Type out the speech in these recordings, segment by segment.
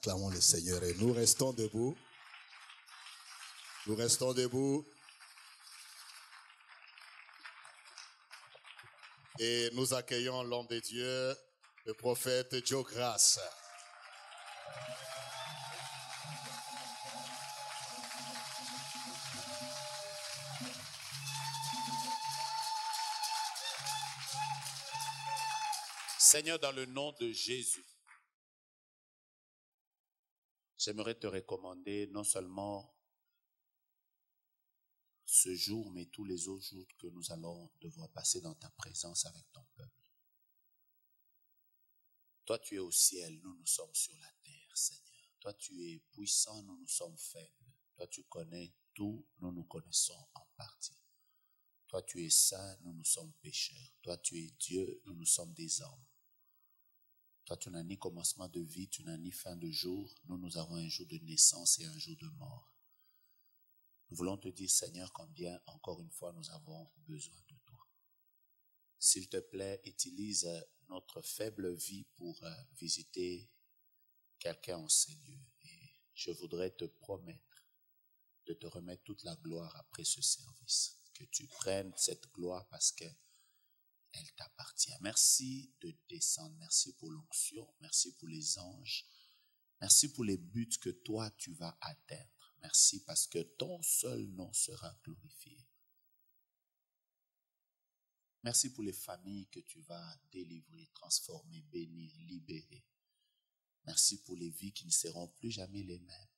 Acclamons le Seigneur et nous restons debout. Nous restons debout. Et nous accueillons l'homme de Dieu, le prophète Joe Grace. Seigneur, dans le nom de Jésus, j'aimerais te recommander non seulement ce jour, mais tous les autres jours que nous allons devoir passer dans ta présence avec ton peuple. Toi, tu es au ciel, nous, nous sommes sur la terre, Seigneur. Toi, tu es puissant, nous, nous sommes faibles. Toi, tu connais tout, nous, nous connaissons en partie. Toi, tu es saint, nous, nous sommes pécheurs. Toi, tu es Dieu, nous, nous sommes des hommes. Toi, tu n'as ni commencement de vie, tu n'as ni fin de jour. Nous, nous avons un jour de naissance et un jour de mort. Nous voulons te dire, Seigneur, combien, encore une fois, nous avons besoin de toi. S'il te plaît, utilise notre faible vie pour visiter quelqu'un en ces lieux. Et je voudrais te promettre de te remettre toute la gloire après ce service. Que tu prennes cette gloire parce que elle t'appartient. Merci de descendre. Merci pour l'onction. Merci pour les anges. Merci pour les buts que toi, tu vas atteindre. Merci parce que ton seul nom sera glorifié. Merci pour les familles que tu vas délivrer, transformer, bénir, libérer. Merci pour les vies qui ne seront plus jamais les mêmes.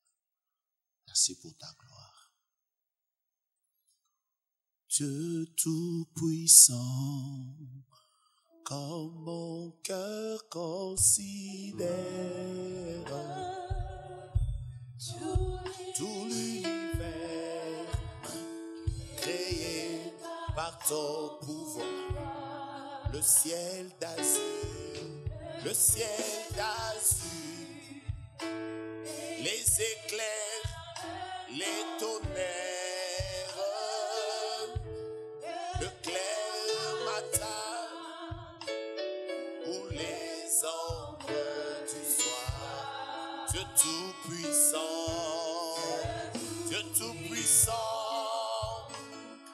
Merci pour ta gloire. Dieu tout-puissant, comme mon cœur considère tout l'univers créé par ton pouvoir, le ciel d'azur, les éclairs, les tonnerres. Le clair matin ou les ombres du soir, Dieu tout-puissant,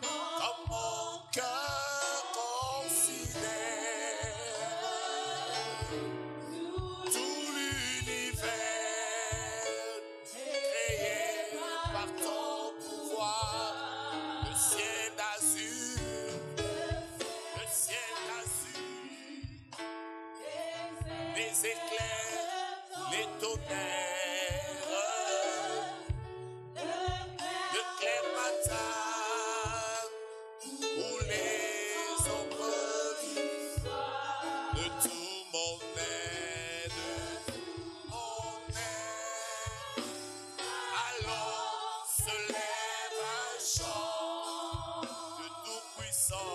comme mon cœur considère tout l'univers créé par ton pouvoir, le ciel d'azur. Les éclairs, les tonnerres, le clair matin ou les ombres de tout mon aide, alors se lève un chant de tout puissant.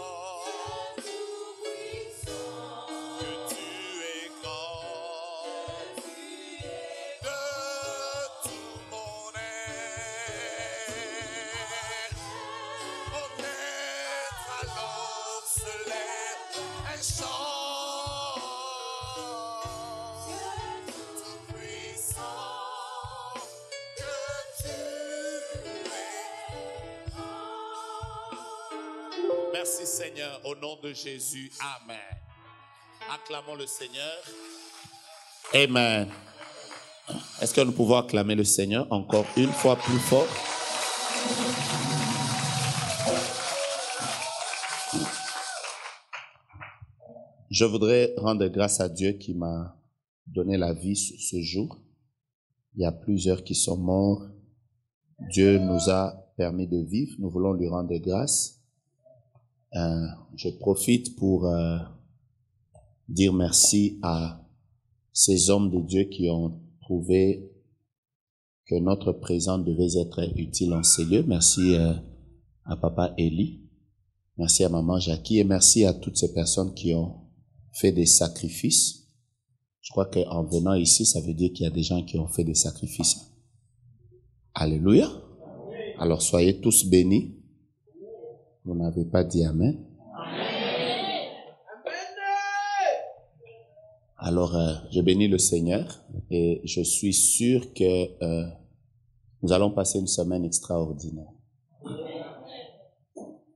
Merci Seigneur, au nom de Jésus, Amen. Acclamons le Seigneur. Amen. Est-ce que nous pouvons acclamer le Seigneur encore une fois plus fort? Je voudrais rendre grâce à Dieu qui m'a donné la vie ce jour. Il y a plusieurs qui sont morts. Dieu nous a permis de vivre. Nous voulons lui rendre grâce. Je profite pour dire merci à ces hommes de Dieu qui ont trouvé que notre présence devait être utile en ces lieux. Merci à Papa Eli, merci à Maman Jackie et merci à toutes ces personnes qui ont fait des sacrifices. Je crois qu'en venant ici, ça veut dire qu'il y a des gens qui ont fait des sacrifices. Alléluia. Alors soyez tous bénis. Vous n'avez pas dit Amen. Alors, je bénis le Seigneur et je suis sûr que nous allons passer une semaine extraordinaire.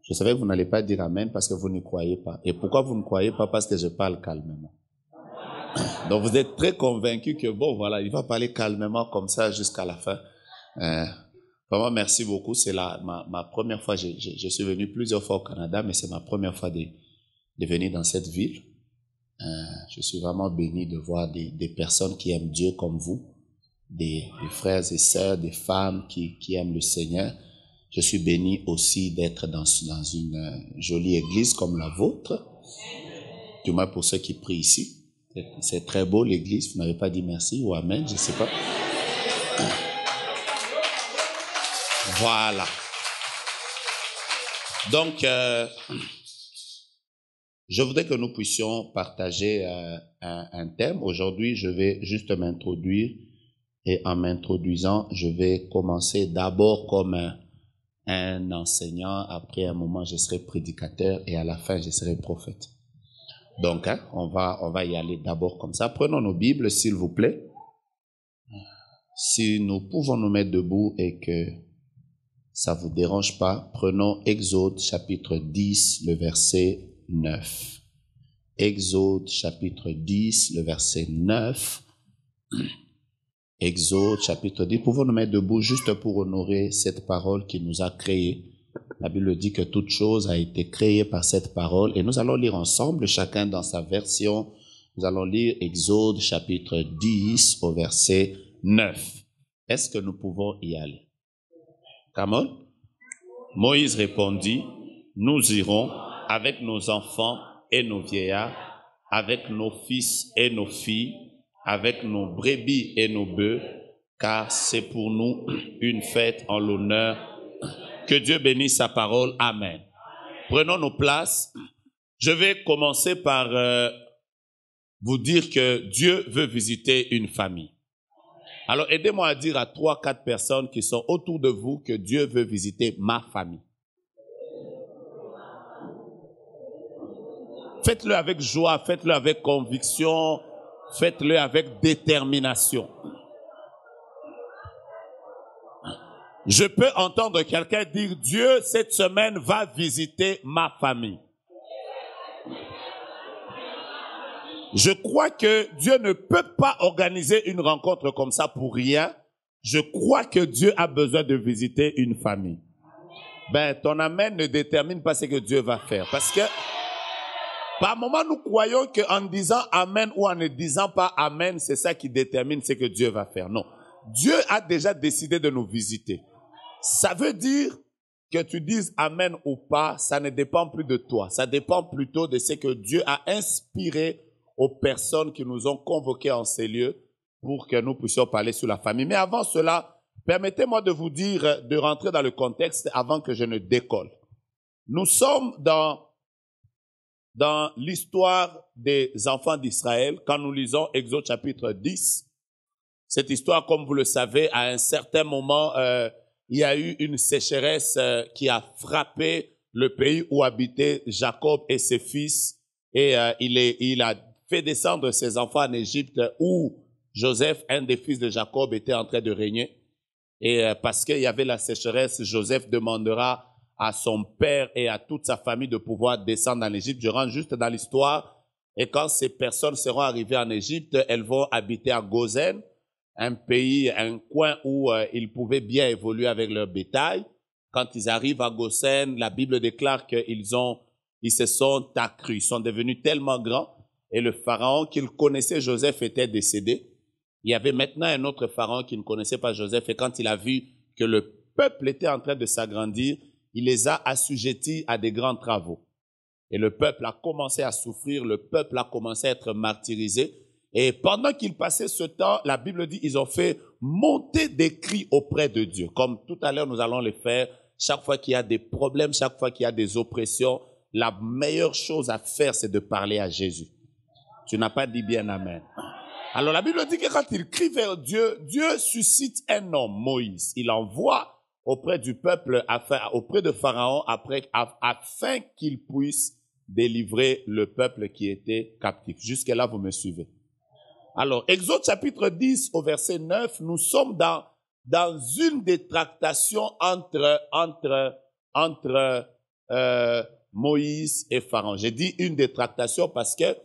Je savais que vous n'allez pas dire Amen parce que vous ne croyez pas. Et pourquoi vous ne croyez pas? Parce que je parle calmement. Donc, vous êtes très convaincus que, bon, voilà, il va parler calmement comme ça jusqu'à la fin. Vraiment, merci beaucoup. C'est ma première fois. Je suis venu plusieurs fois au Canada, mais c'est ma première fois de venir dans cette ville. Je suis vraiment béni de voir des personnes qui aiment Dieu comme vous, des frères et sœurs, des femmes qui aiment le Seigneur. Je suis béni aussi d'être dans une jolie église comme la vôtre, du moins pour ceux qui prient ici. C'est très beau l'église, vous n'avez pas dit merci ou Amen, je ne sais pas. Voilà. Donc, je voudrais que nous puissions partager un thème. Aujourd'hui, je vais juste m'introduire et en m'introduisant, je vais commencer d'abord comme un enseignant. Après un moment, je serai prédicateur et à la fin, je serai prophète. Donc, on va y aller d'abord comme ça. Prenons nos Bibles, s'il vous plaît. Si nous pouvons nous mettre debout et que ça vous dérange pas, prenons Exode chapitre 10, le verset 9. Exode chapitre 10, le verset 9. Exode chapitre 10. Pouvons nous mettre debout juste pour honorer cette parole qui nous a créés. La Bible dit que toute chose a été créée par cette parole et nous allons lire ensemble, chacun dans sa version. Nous allons lire Exode chapitre 10 au verset 9. Est-ce que nous pouvons y aller? Come on. Moïse répondit, nous irons avec nos enfants et nos vieillards, avec nos fils et nos filles, avec nos brebis et nos bœufs, car c'est pour nous une fête en l'honneur. Que Dieu bénisse sa parole. Amen. Prenons nos places. Je vais commencer par vous dire que Dieu veut visiter une famille. Alors, aidez-moi à dire à 3-4 personnes qui sont autour de vous que Dieu veut visiter ma famille. Faites-le avec joie, faites-le avec conviction, faites-le avec détermination. Je peux entendre quelqu'un dire, Dieu, cette semaine, va visiter ma famille. Je crois que Dieu ne peut pas organiser une rencontre comme ça pour rien. Je crois que Dieu a besoin de visiter une famille. Ben, ton amen ne détermine pas ce que Dieu va faire. Parce que, par moment, nous croyons qu'en disant amen ou en ne disant pas amen, c'est ça qui détermine ce que Dieu va faire. Non. Dieu a déjà décidé de nous visiter. Ça veut dire que tu dises amen ou pas, ça ne dépend plus de toi. Ça dépend plutôt de ce que Dieu a inspiré aux personnes qui nous ont convoqués en ces lieux pour que nous puissions parler sur la famille. Mais avant cela, permettez-moi de vous dire, de rentrer dans le contexte avant que je ne décolle. Nous sommes dans l'histoire des enfants d'Israël quand nous lisons Exode chapitre 10. Cette histoire, comme vous le savez, à un certain moment, il y a eu une sécheresse qui a frappé le pays où habitaient Jacob et ses fils. Et il a fait descendre ses enfants en Égypte où Joseph, un des fils de Jacob, était en train de régner. Et parce qu'il y avait la sécheresse, Joseph demandera à son père et à toute sa famille de pouvoir descendre en Égypte. Je rentre juste dans l'histoire. Et quand ces personnes seront arrivées en Égypte, elles vont habiter à Gozen, un pays, un coin où ils pouvaient bien évoluer avec leur bétail. Quand ils arrivent à Gosen, la Bible déclare qu'ils se sont accrus, ils sont devenus tellement grands. Et le pharaon qu'ils connaissaient, Joseph, était décédé. Il y avait maintenant un autre pharaon qui ne connaissait pas Joseph. Et quand il a vu que le peuple était en train de s'agrandir, il les a assujettis à des grands travaux. Et le peuple a commencé à souffrir, le peuple a commencé à être martyrisé. Et pendant qu'ils passaient ce temps, la Bible dit, ils ont fait monter des cris auprès de Dieu. Comme tout à l'heure, nous allons le faire. Chaque fois qu'il y a des problèmes, chaque fois qu'il y a des oppressions, la meilleure chose à faire, c'est de parler à Jésus. Tu n'as pas dit bien amen. Alors la Bible dit que quand il crie vers Dieu, Dieu suscite un homme, Moïse. Il envoie auprès du peuple, auprès de Pharaon, afin qu'il puisse délivrer le peuple qui était captif. Jusque-là, vous me suivez. Alors, Exode chapitre 10 au verset 9, nous sommes dans une des tractations entre Moïse et Pharaon. J'ai dit une des tractations parce que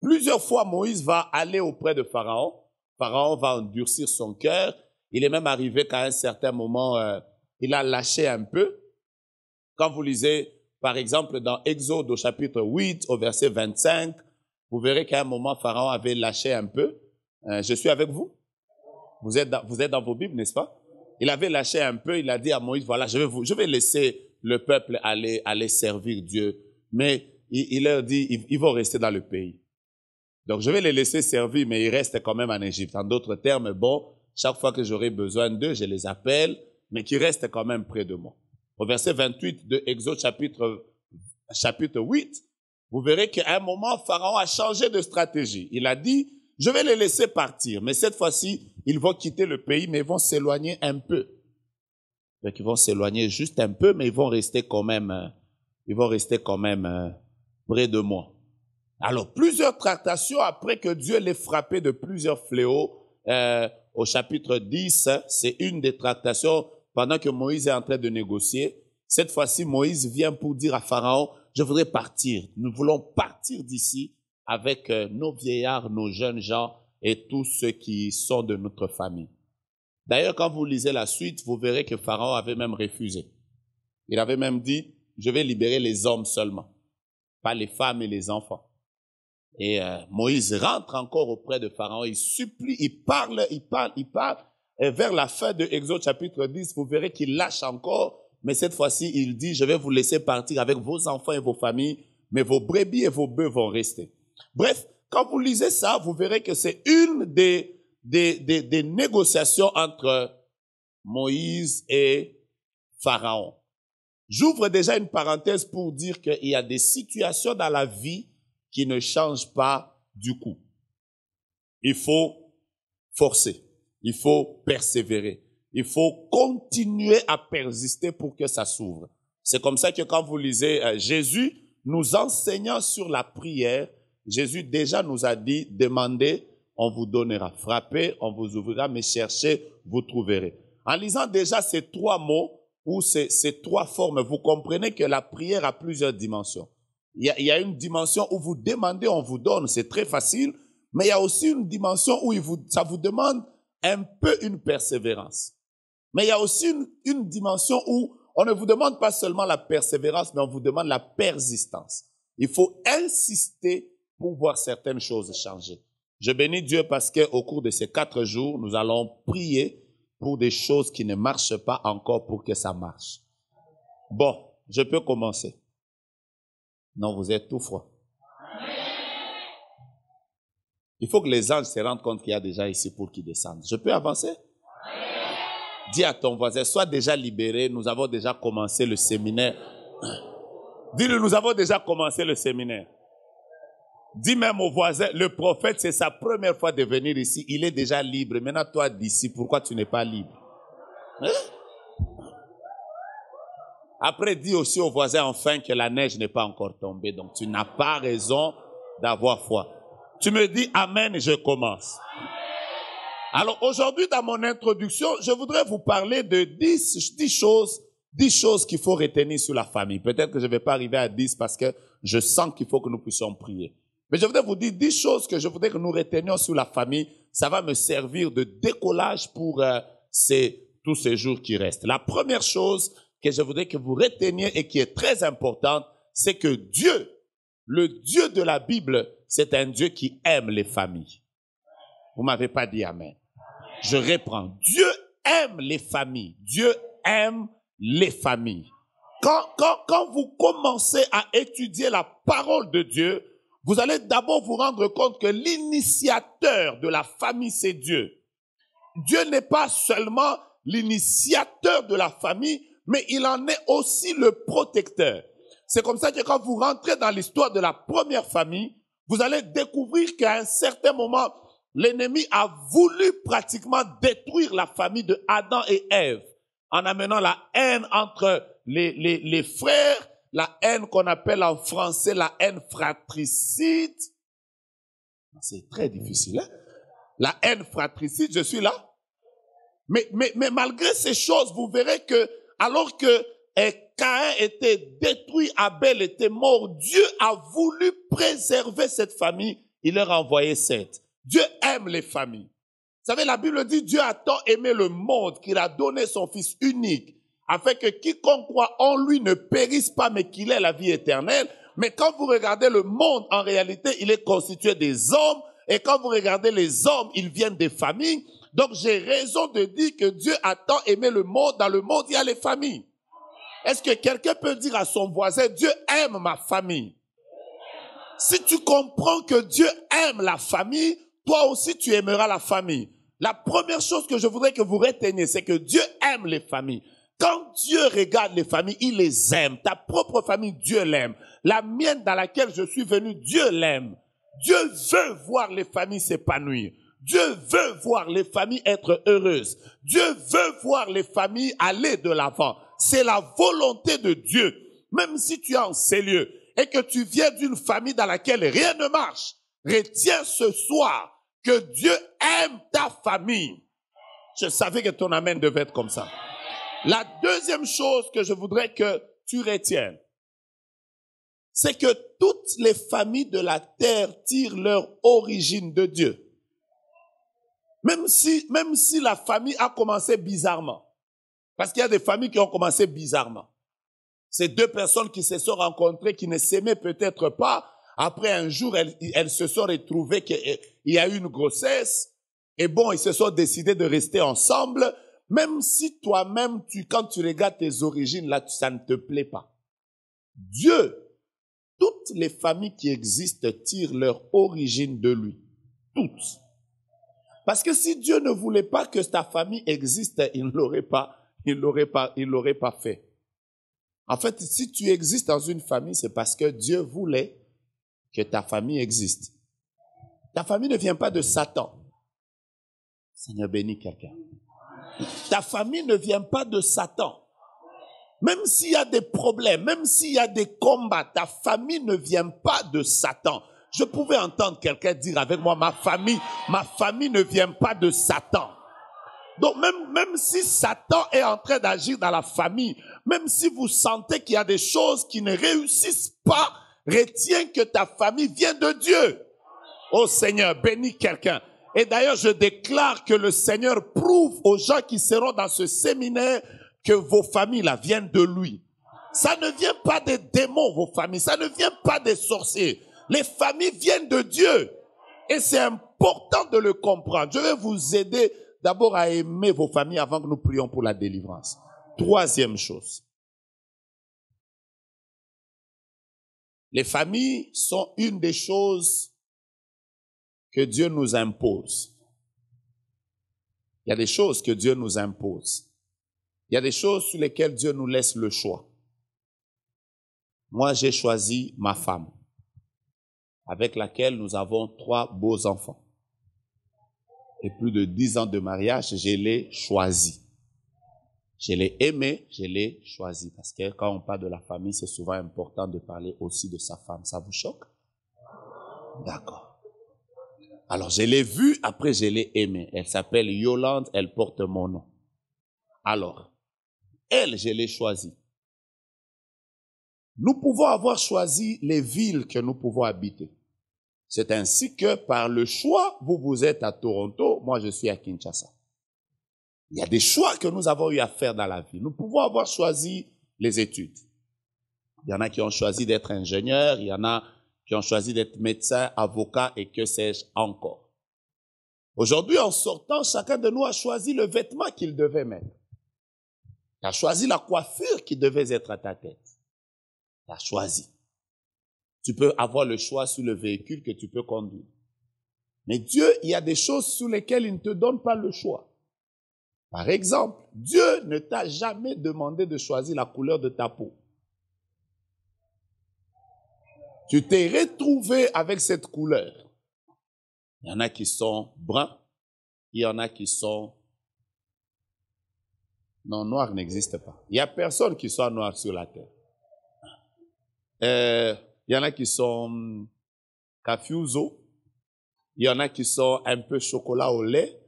plusieurs fois Moïse va aller auprès de Pharaon. Pharaon va endurcir son cœur. Il est même arrivé qu'à un certain moment, il a lâché un peu. Quand vous lisez, par exemple, dans Exode au chapitre 8 au verset 25, vous verrez qu'à un moment, Pharaon avait lâché un peu. Je suis avec vous? Vous êtes dans vos Bibles, n'est-ce pas? Il avait lâché un peu. Il a dit à Moïse, voilà, je vais laisser le peuple aller servir Dieu. Mais il leur dit, ils vont rester dans le pays. Donc, je vais les laisser servir, mais ils restent quand même en Égypte. En d'autres termes, bon, chaque fois que j'aurai besoin d'eux, je les appelle, mais qu'ils restent quand même près de moi. Au verset 28 de Exode chapitre 8, vous verrez qu'à un moment, Pharaon a changé de stratégie. Il a dit, je vais les laisser partir, mais cette fois-ci, ils vont quitter le pays, mais ils vont s'éloigner un peu. Donc, ils vont s'éloigner juste un peu, mais ils vont rester quand même près de moi. Alors, plusieurs tractations après que Dieu l'ait frappé de plusieurs fléaux, au chapitre 10, c'est une des tractations pendant que Moïse est en train de négocier. Cette fois-ci, Moïse vient pour dire à Pharaon, je voudrais partir. Nous voulons partir d'ici avec nos vieillards, nos jeunes gens et tous ceux qui sont de notre famille. D'ailleurs, quand vous lisez la suite, vous verrez que Pharaon avait même refusé. Il avait même dit, je vais libérer les hommes seulement, pas les femmes et les enfants. Et Moïse rentre encore auprès de Pharaon, il supplie, il parle. Et vers la fin de Exode chapitre 10, vous verrez qu'il lâche encore, mais cette fois-ci, il dit, je vais vous laisser partir avec vos enfants et vos familles, mais vos brebis et vos bœufs vont rester. Bref, quand vous lisez ça, vous verrez que c'est une des négociations entre Moïse et Pharaon. J'ouvre déjà une parenthèse pour dire qu'il y a des situations dans la vie qui ne changent pas du coup. Il faut forcer, il faut persévérer, il faut continuer à persister pour que ça s'ouvre. C'est comme ça que quand vous lisez Jésus nous enseignant sur la prière, Jésus déjà nous a dit, demandez, on vous donnera, frappez, on vous ouvrira, mais cherchez, vous trouverez. En lisant déjà ces trois mots ou ces trois formes, vous comprenez que la prière a plusieurs dimensions. Il y a une dimension où vous demandez, on vous donne, c'est très facile, mais il y a aussi une dimension où ça vous demande un peu une persévérance. Mais il y a aussi une dimension où on ne vous demande pas seulement la persévérance, mais on vous demande la persistance. Il faut insister pour voir certaines choses changer. Je bénis Dieu parce qu'au cours de ces 4 jours, nous allons prier pour des choses qui ne marchent pas encore pour que ça marche. Bon, je peux commencer. Non, vous êtes tout froid. Il faut que les anges se rendent compte qu'il y a déjà ici pour qu'ils descendent. Je peux avancer? Dis à ton voisin, sois déjà libéré, nous avons déjà commencé le séminaire. Dis-le, nous avons déjà commencé le séminaire. Dis même au voisin, le prophète, c'est sa première fois de venir ici, il est déjà libre. Maintenant, toi d'ici, pourquoi tu n'es pas libre? Hein? Après, dis aussi au voisin enfin que la neige n'est pas encore tombée, donc tu n'as pas raison d'avoir foi. Tu me dis amen et je commence. Alors aujourd'hui, dans mon introduction, je voudrais vous parler de 10 choses qu'il faut retenir sur la famille. Peut-être que je ne vais pas arriver à 10 parce que je sens qu'il faut que nous puissions prier. Mais je voudrais vous dire 10 choses que je voudrais que nous retenions sur la famille. Ça va me servir de décollage pour tous ces jours qui restent. La première chose que je voudrais que vous reteniez et qui est très importante, c'est que Dieu, le Dieu de la Bible, c'est un Dieu qui aime les familles. Vous m'avez pas dit amen. Je reprends. Dieu aime les familles. Dieu aime les familles. Quand vous commencez à étudier la parole de Dieu, vous allez d'abord vous rendre compte que l'initiateur de la famille, c'est Dieu. Dieu n'est pas seulement l'initiateur de la famille, mais il en est aussi le protecteur. C'est comme ça que quand vous rentrez dans l'histoire de la première famille, vous allez découvrir qu'à un certain moment, l'ennemi a voulu pratiquement détruire la famille de Adam et Ève en amenant la haine entre les frères, la haine qu'on appelle en français la haine fratricide. C'est très difficile, hein? La haine fratricide, je suis là. Mais malgré ces choses, vous verrez que alors que Caïn était détruit, Abel était mort, Dieu a voulu préserver cette famille. Il leur a envoyé Seth. Dieu aime les familles. Vous savez, la Bible dit, Dieu a tant aimé le monde qu'il a donné son Fils unique, afin que quiconque croit en lui ne périsse pas, mais qu'il ait la vie éternelle. Mais quand vous regardez le monde, en réalité, il est constitué des hommes, et quand vous regardez les hommes, ils viennent des familles. Donc j'ai raison de dire que Dieu a tant aimé le monde. Dans le monde, il y a les familles. Est-ce que quelqu'un peut dire à son voisin, Dieu aime ma famille? Si tu comprends que Dieu aime la famille, toi aussi tu aimeras la famille. La première chose que je voudrais que vous reteniez, c'est que Dieu aime les familles. Quand Dieu regarde les familles, il les aime. Ta propre famille, Dieu l'aime. La mienne dans laquelle je suis venu, Dieu l'aime. Dieu veut voir les familles s'épanouir. Dieu veut voir les familles être heureuses. Dieu veut voir les familles aller de l'avant. C'est la volonté de Dieu. Même si tu es en ces lieux et que tu viens d'une famille dans laquelle rien ne marche, retiens ce soir que Dieu aime ta famille. Je savais que ton amen devait être comme ça. La deuxième chose que je voudrais que tu retiennes, c'est que toutes les familles de la terre tirent leur origine de Dieu. Même si la famille a commencé bizarrement. Parce qu'il y a des familles qui ont commencé bizarrement. C'est deux personnes qui se sont rencontrées, qui ne s'aimaient peut-être pas. Après un jour, elles se sont retrouvées qu'il y a eu une grossesse. Et bon, ils se sont décidés de rester ensemble. Même si toi-même, quand tu regardes tes origines, là, ça ne te plaît pas. Dieu, toutes les familles qui existent tirent leur origine de lui. Toutes. Parce que si Dieu ne voulait pas que ta famille existe, il ne l'aurait pas fait. En fait, si tu existes dans une famille, c'est parce que Dieu voulait que ta famille existe. Ta famille ne vient pas de Satan. Seigneur, bénis quelqu'un. Ta famille ne vient pas de Satan. Même s'il y a des problèmes, même s'il y a des combats, ta famille ne vient pas de Satan. Je pouvais entendre quelqu'un dire avec moi, ma famille ne vient pas de Satan. Donc même si Satan est en train d'agir dans la famille, même si vous sentez qu'il y a des choses qui ne réussissent pas, retiens que ta famille vient de Dieu. Oh Seigneur, bénis quelqu'un. Et d'ailleurs, je déclare que le Seigneur prouve aux gens qui seront dans ce séminaire que vos familles là viennent de lui. Ça ne vient pas des démons, vos familles. Ça ne vient pas des sorciers. Les familles viennent de Dieu. Et c'est important de le comprendre. Je vais vous aider d'abord à aimer vos familles avant que nous prions pour la délivrance. Troisième chose. Les familles sont une des choses que Dieu nous impose. Il y a des choses que Dieu nous impose. Il y a des choses sur lesquelles Dieu nous laisse le choix. Moi, j'ai choisi ma femme, avec laquelle nous avons 3 beaux enfants. Et plus de 10 ans de mariage, je l'ai choisi. Je l'ai aimé, je l'ai choisi. Parce que quand on parle de la famille, c'est souvent important de parler aussi de sa femme. Ça vous choque? D'accord. Alors, je l'ai vue, après je l'ai aimée. Elle s'appelle Yolande, elle porte mon nom. Alors, elle, je l'ai choisie. Nous pouvons avoir choisi les villes que nous pouvons habiter. C'est ainsi que par le choix, vous êtes à Toronto, moi je suis à Kinshasa. Il y a des choix que nous avons eu à faire dans la vie. Nous pouvons avoir choisi les études. Il y en a qui ont choisi d'être ingénieurs, il y en a qui ont choisi d'être médecins, avocats et que sais-je encore. Aujourd'hui, en sortant, chacun de nous a choisi le vêtement qu'il devait mettre. Il a choisi la coiffure qui devait être à ta tête. Il a choisi. Tu peux avoir le choix sur le véhicule que tu peux conduire. Mais Dieu, il y a des choses sur lesquelles il ne te donne pas le choix. Par exemple, Dieu ne t'a jamais demandé de choisir la couleur de ta peau. Tu t'es retrouvé avec cette couleur. Il y en a qui sont bruns, il y en a qui sont... Non, noir n'existe pas. Il n'y a personne qui soit noir sur la terre. Il y en a qui sont Kafiuzo, Il y en a qui sont un peu chocolat au lait.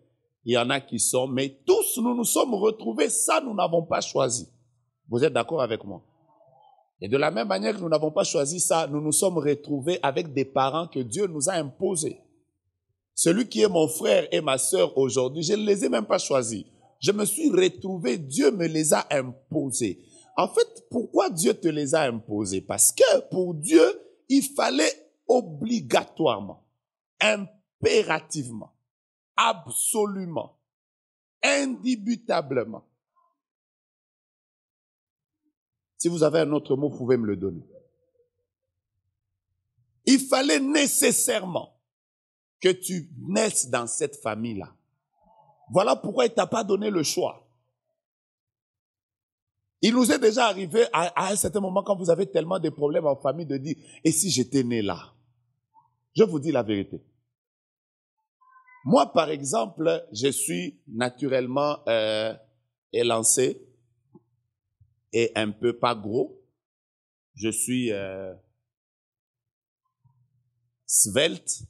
Il y en a qui sont... Mais tous, nous nous sommes retrouvés. Ça, nous n'avons pas choisi. Vous êtes d'accord avec moi? Et de la même manière que nous n'avons pas choisi ça, nous nous sommes retrouvés avec des parents que Dieu nous a imposés. Celui qui est mon frère et ma sœur aujourd'hui, je ne les ai même pas choisis. Je me suis retrouvé, Dieu me les a imposés. En fait, pourquoi Dieu te les a imposés? Parce que pour Dieu, il fallait obligatoirement, impérativement, absolument, indubitablement. Si vous avez un autre mot, vous pouvez me le donner. Il fallait nécessairement que tu naisses dans cette famille-là. Voilà pourquoi il ne t'a pas donné le choix. Il nous est déjà arrivé à un certain moment, quand vous avez tellement de problèmes en famille, de dire, et si j'étais né là? Je vous dis la vérité. Moi, par exemple, je suis naturellement élancé et un peu pas gros. Je suis svelte.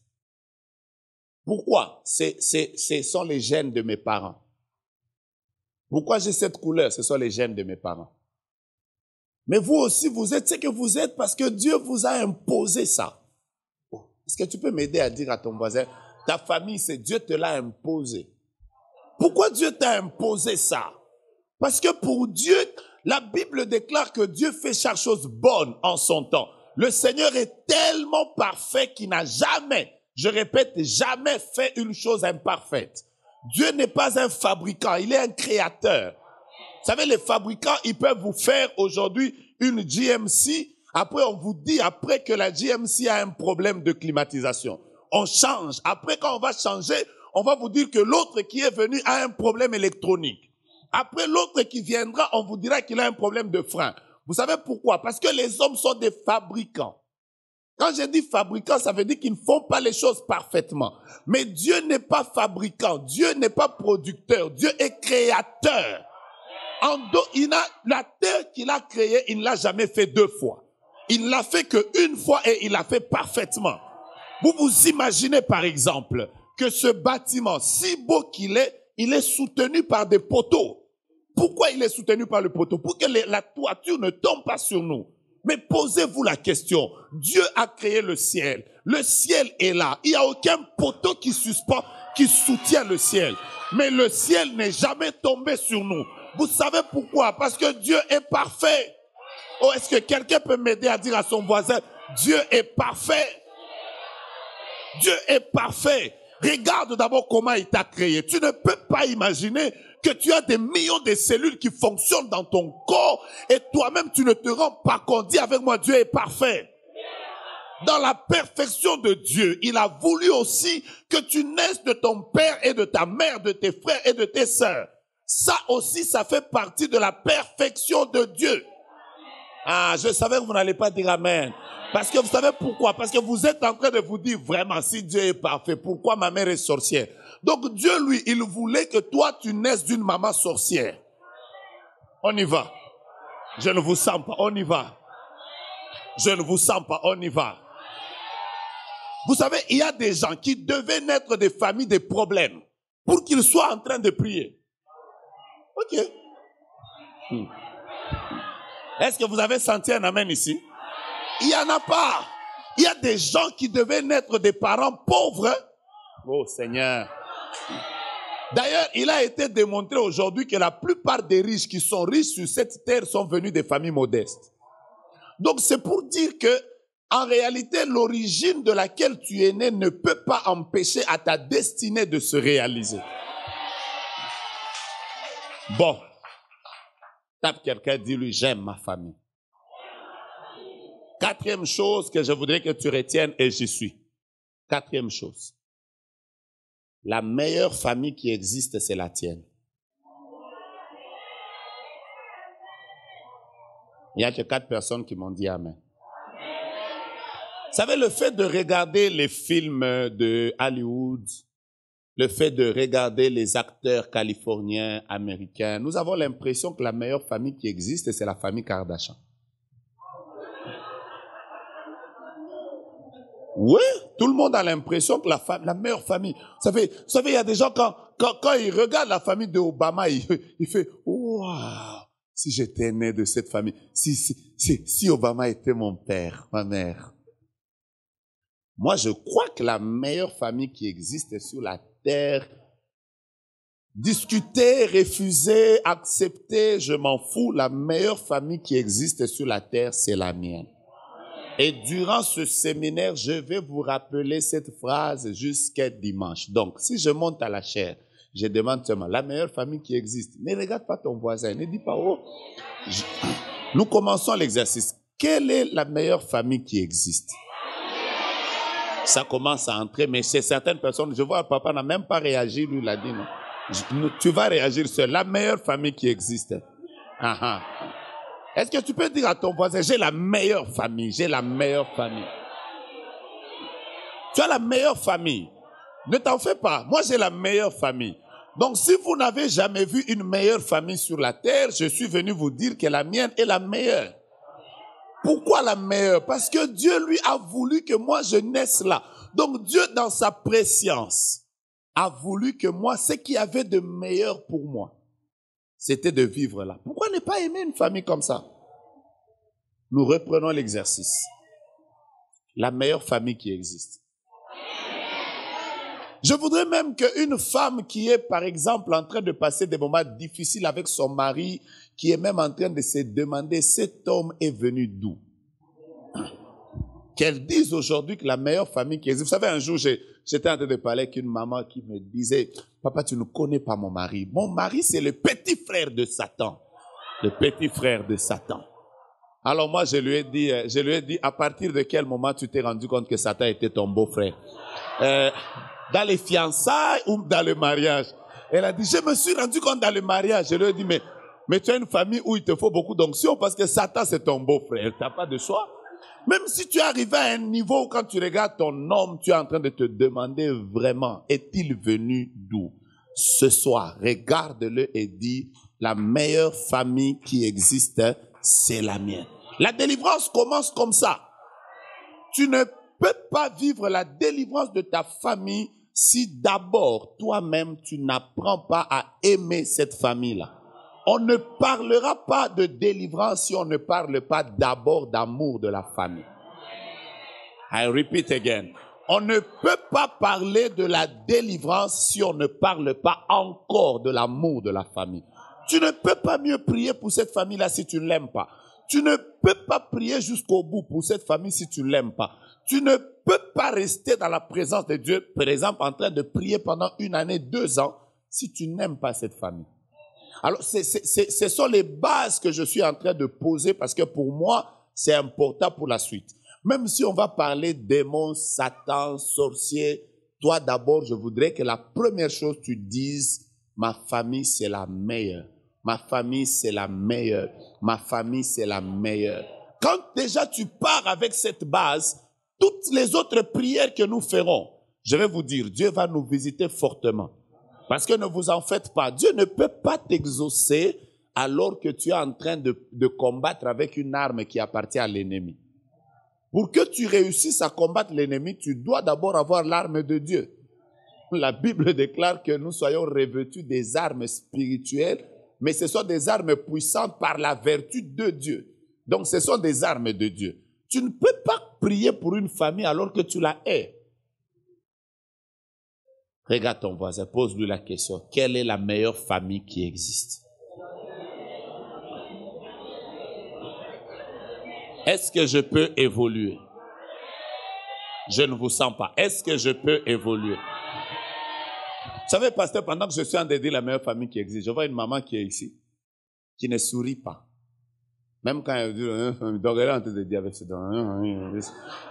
Pourquoi? Ce sont les gènes de mes parents. Pourquoi j'ai cette couleur? Ce sont les gènes de mes parents. Mais vous aussi, vous êtes ce que vous êtes parce que Dieu vous a imposé ça. Est-ce que tu peux m'aider à dire à ton voisin, ta famille, c'est Dieu te l'a imposé. Pourquoi Dieu t'a imposé ça? Parce que pour Dieu, la Bible déclare que Dieu fait chaque chose bonne en son temps. Le Seigneur est tellement parfait qu'il n'a jamais, je répète, jamais fait une chose imparfaite. Dieu n'est pas un fabricant, il est un créateur. Vous savez, les fabricants, ils peuvent vous faire aujourd'hui une GMC. Après, on vous dit, après que la GMC a un problème de climatisation, on change. Après, quand on va changer, on va vous dire que l'autre qui est venu a un problème électronique. Après, l'autre qui viendra, on vous dira qu'il a un problème de frein. Vous savez pourquoi? Parce que les hommes sont des fabricants. Quand je dis fabricant, ça veut dire qu'ils ne font pas les choses parfaitement. Mais Dieu n'est pas fabricant. Dieu n'est pas producteur. Dieu est créateur. La terre qu'il a créée, il ne l'a jamais fait deux fois. Il ne l'a fait qu'une fois et il l'a fait parfaitement. Vous vous imaginez par exemple que ce bâtiment, si beau qu'il est, il est soutenu par des poteaux. Pourquoi il est soutenu par le poteau? Pour que la toiture ne tombe pas sur nous. Mais posez-vous la question. Dieu a créé le ciel. Le ciel est là. Il n'y a aucun poteau qui suspend, qui soutient le ciel. Mais le ciel n'est jamais tombé sur nous. Vous savez pourquoi? Parce que Dieu est parfait. Oh, est-ce que quelqu'un peut m'aider à dire à son voisin, Dieu est parfait? Dieu est parfait. Regarde d'abord comment il t'a créé. Tu ne peux pas imaginer que tu as des millions de cellules qui fonctionnent dans ton corps et toi-même tu ne te rends pas compte. Dis avec moi, Dieu est parfait. Dans la perfection de Dieu, il a voulu aussi que tu naisses de ton père et de ta mère, de tes frères et de tes sœurs. Ça aussi, ça fait partie de la perfection de Dieu. Ah, je savais que vous n'allez pas dire amen. Parce que vous savez pourquoi? Parce que vous êtes en train de vous dire vraiment, si Dieu est parfait, pourquoi ma mère est sorcière? Donc Dieu, lui, il voulait que toi, tu naisses d'une maman sorcière. On y va. Je ne vous sens pas, on y va. Je ne vous sens pas, on y va. Vous savez, il y a des gens qui devaient naître des familles de problèmes pour qu'ils soient en train de prier. Ok. Est-ce que vous avez senti un amen ici? Il n'y en a pas. Il y a des gens qui devaient naître des parents pauvres. Oh Seigneur. D'ailleurs, il a été démontré aujourd'hui que la plupart des riches qui sont riches sur cette terre sont venus des familles modestes. Donc c'est pour dire que, en réalité, l'origine de laquelle tu es né ne peut pas empêcher à ta destinée de se réaliser. Bon. Tape quelqu'un, dis-lui, j'aime ma famille. Quatrième chose que je voudrais que tu retiennes, et j'y suis. Quatrième chose. La meilleure famille qui existe, c'est la tienne. Il n'y a que 4 personnes qui m'ont dit amen. Vous savez, le fait de regarder les films de Hollywood, le fait de regarder les acteurs californiens, américains, nous avons l'impression que la meilleure famille qui existe, c'est la famille Kardashian. Oui, tout le monde a l'impression que la meilleure famille. Vous savez, il y a des gens, quand ils regardent la famille de Obama, il fait, waouh, si j'étais né de cette famille, si Obama était mon père, ma mère. Moi, je crois que la meilleure famille qui existe sur la terre, discuter, refuser, accepter, je m'en fous, la meilleure famille qui existe sur la terre, c'est la mienne. Et durant ce séminaire, je vais vous rappeler cette phrase jusqu'à dimanche. Donc, si je monte à la chaire, je demande seulement la meilleure famille qui existe. Ne regarde pas ton voisin, ne dis pas, oh. Nous commençons l'exercice. Quelle est la meilleure famille qui existe? Ça commence à entrer, mais chez certaines personnes, je vois, papa n'a même pas réagi, lui, il a dit non. Tu vas réagir seul. La meilleure famille qui existe. Est-ce que tu peux dire à ton voisin, j'ai la meilleure famille, j'ai la meilleure famille. Tu as la meilleure famille. Ne t'en fais pas. Moi, j'ai la meilleure famille. Donc, si vous n'avez jamais vu une meilleure famille sur la terre, je suis venu vous dire que la mienne est la meilleure. Pourquoi la meilleure? Parce que Dieu, lui, a voulu que moi, je naisse là. Donc, Dieu, dans sa préscience, a voulu que moi, ce qu'il y avait de meilleur pour moi, c'était de vivre là. Pourquoi ne pas aimer une famille comme ça? Nous reprenons l'exercice. La meilleure famille qui existe. Je voudrais même qu'une femme qui est, par exemple, en train de passer des moments difficiles avec son mari, qui est même en train de se demander, cet homme est venu d'où? Qu'elle dise aujourd'hui que la meilleure famille qui existe. Vous savez, un jour, j'étais en train de parler avec une maman qui me disait, papa, tu ne connais pas mon mari. Mon mari, c'est le petit frère de Satan. Le petit frère de Satan. Alors moi, je lui ai dit, à partir de quel moment tu t'es rendu compte que Satan était ton beau-frère? Dans les fiançailles ou dans le mariage? Elle a dit, je me suis rendu compte dans le mariage. Je lui ai dit, mais tu as une famille où il te faut beaucoup d'onction parce que Satan, c'est ton beau-frère. Tu n'as pas de choix. Même si tu es arrivé à un niveau où quand tu regardes ton homme, tu es en train de te demander vraiment, est-il venu d'où? Ce soir, regarde-le et dis, la meilleure famille qui existe, c'est la mienne. La délivrance commence comme ça. Tu ne peux pas vivre la délivrance de ta famille si d'abord, toi-même, tu n'apprends pas à aimer cette famille-là. On ne parlera pas de délivrance si on ne parle pas d'abord d'amour de la famille. I repeat again. On ne peut pas parler de la délivrance si on ne parle pas encore de l'amour de la famille. Tu ne peux pas mieux prier pour cette famille-là si tu ne l'aimes pas. Tu ne peux pas prier jusqu'au bout pour cette famille si tu ne l'aimes pas. Tu ne peux pas rester dans la présence de Dieu, par exemple, en train de prier pendant 1 année, 2 ans, si tu n'aimes pas cette famille. Alors, ce sont les bases que je suis en train de poser parce que pour moi, c'est important pour la suite. Même si on va parler démons, Satan, sorciers, toi d'abord, je voudrais que la première chose tu dises, ma famille c'est la meilleure. Ma famille c'est la meilleure. Ma famille c'est la meilleure. Quand déjà tu pars avec cette base, toutes les autres prières que nous ferons, je vais vous dire, Dieu va nous visiter fortement. Parce que ne vous en faites pas. Dieu ne peut pas t'exaucer alors que tu es en train de combattre avec une arme qui appartient à l'ennemi. Pour que tu réussisses à combattre l'ennemi, tu dois d'abord avoir l'arme de Dieu. La Bible déclare que nous soyons revêtus des armes spirituelles, mais ce sont des armes puissantes par la vertu de Dieu. Donc ce sont des armes de Dieu. Tu ne peux pas prier pour une famille alors que tu la hais. Regarde ton voisin, pose-lui la question. Quelle est la meilleure famille qui existe? Est-ce que je peux évoluer? Je ne vous sens pas. Est-ce que je peux évoluer? Vous savez, pasteur, pendant que je suis en train de dire la meilleure famille qui existe, je vois une maman qui est ici, qui ne sourit pas. Même quand elle dit, donc elle est en train de dire avec ses dents.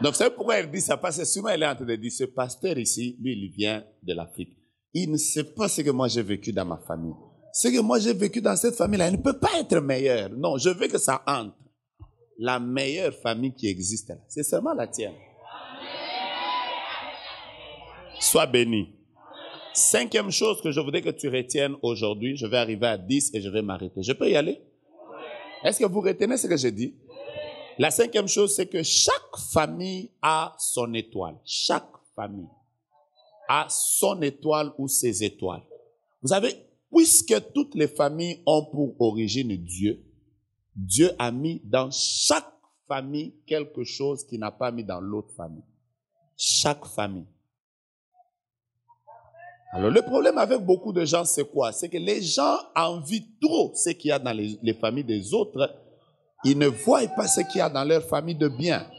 Donc, vous savez pourquoi elle dit ça? Parce que souvent elle est en train de dire, ce pasteur ici, lui, il vient de l'Afrique. Il ne sait pas ce que moi j'ai vécu dans ma famille. Ce que moi j'ai vécu dans cette famille-là, il ne peut pas être meilleur. Non, je veux que ça entre. La meilleure famille qui existe là, c'est seulement la tienne. Sois béni. 5e chose que je voudrais que tu retiennes aujourd'hui, je vais arriver à 10 et je vais m'arrêter. Je peux y aller? Est-ce que vous retenez ce que je dis? La cinquième chose, c'est que chaque famille a son étoile. Chaque famille a son étoile ou ses étoiles. Vous savez, puisque toutes les familles ont pour origine Dieu, Dieu a mis dans chaque famille quelque chose qu'il n'a pas mis dans l'autre famille. Chaque famille. Alors le problème avec beaucoup de gens, c'est quoi? C'est que les gens envient trop ce qu'il y a dans les familles des autres. Ils ne voient pas ce qu'il y a dans leur famille de bien.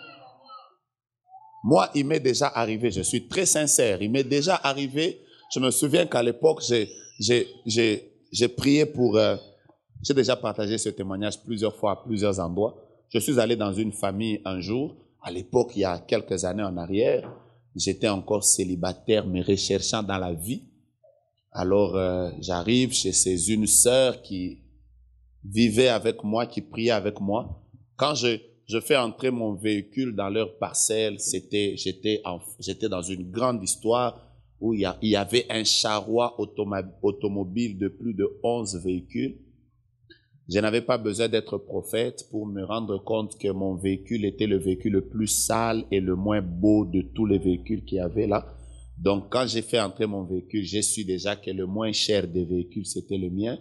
Moi, il m'est déjà arrivé, je suis très sincère, il m'est déjà arrivé, je me souviens qu'à l'époque, j'ai prié pour... j'ai déjà partagé ce témoignage plusieurs fois à plusieurs endroits. Je suis allé dans une famille un jour, à l'époque, il y a quelques années en arrière, j'étais encore célibataire, mais recherchant dans la vie. Alors, j'arrive chez une sœur qui vivait avec moi, qui priait avec moi. Quand je fais entrer mon véhicule dans leur parcelle, j'étais dans une grande histoire où il y avait un charroi automobile de plus de 11 véhicules. Je n'avais pas besoin d'être prophète pour me rendre compte que mon véhicule était le véhicule le plus sale et le moins beau de tous les véhicules qu'il y avait là. Donc, quand j'ai fait entrer mon véhicule, j'ai su déjà que le moins cher des véhicules, c'était le mien.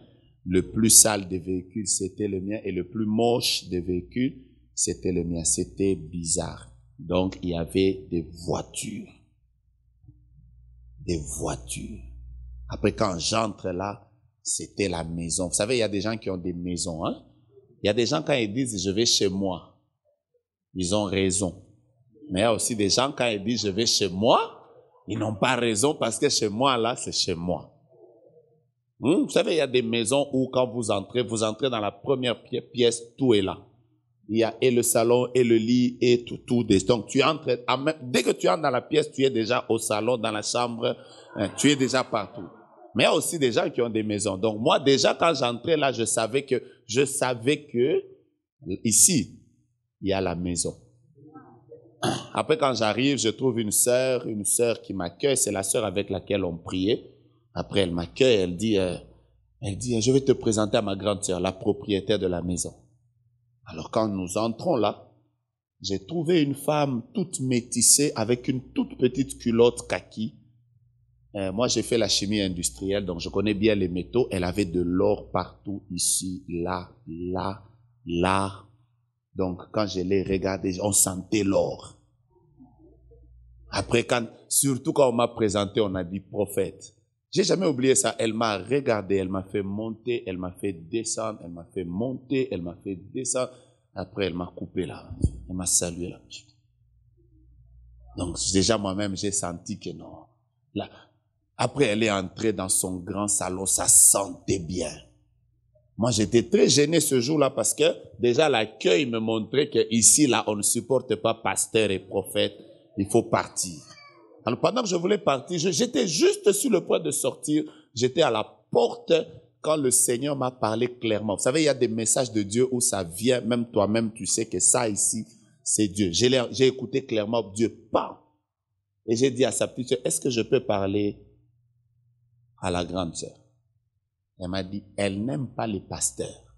Le plus sale des véhicules, c'était le mien. Et le plus moche des véhicules, c'était le mien. C'était bizarre. Donc, il y avait des voitures. Des voitures. Après, quand j'entre là, c'était la maison. Vous savez, il y a des gens qui ont des maisons, hein? Il y a des gens, quand ils disent « je vais chez moi », ils ont raison. Mais il y a aussi des gens, quand ils disent « je vais chez moi », ils n'ont pas raison parce que chez moi, là, c'est chez moi. Vous savez, il y a des maisons où quand vous entrez dans la première pièce, tout est là. Il y a et le salon, et le lit, et tout. Donc, tu entres, dès que tu entres dans la pièce, tu es déjà au salon, dans la chambre, tu es déjà partout. Mais il y a aussi des gens qui ont des maisons. Donc, moi, déjà, quand j'entrais là, je savais que ici, il y a la maison. Après, quand j'arrive, je trouve une sœur qui m'accueille. C'est la sœur avec laquelle on priait. Après, elle m'accueille, elle dit, je vais te présenter à ma grande sœur, la propriétaire de la maison. Alors, quand nous entrons là, j'ai trouvé une femme toute métissée avec une toute petite culotte kaki. Moi, j'ai fait la chimie industrielle, donc je connais bien les métaux. Elle avait de l'or partout, ici, là, là, là. Donc, quand je l'ai regardée, on sentait l'or. Après, surtout quand on m'a présenté, on a dit prophète. J'ai jamais oublié ça. Elle m'a regardé, elle m'a fait monter, elle m'a fait descendre, elle m'a fait monter, elle m'a fait descendre. Après, elle m'a coupé là. Elle m'a salué là. Donc, déjà moi-même, j'ai senti que non. Là. Après, elle est entrée dans son grand salon, ça sentait bien. Moi, j'étais très gêné ce jour-là parce que déjà l'accueil me montrait que ici, là, on ne supporte pas pasteur et prophète. Il faut partir. Alors, pendant que je voulais partir, j'étais juste sur le point de sortir. J'étais à la porte quand le Seigneur m'a parlé clairement. Vous savez, il y a des messages de Dieu où ça vient, même toi-même, tu sais que ça ici, c'est Dieu. J'ai écouté clairement, Dieu parle. Et j'ai dit à sa petite sœur, est-ce que je peux parler à la grande sœur? Elle m'a dit, elle n'aime pas les pasteurs.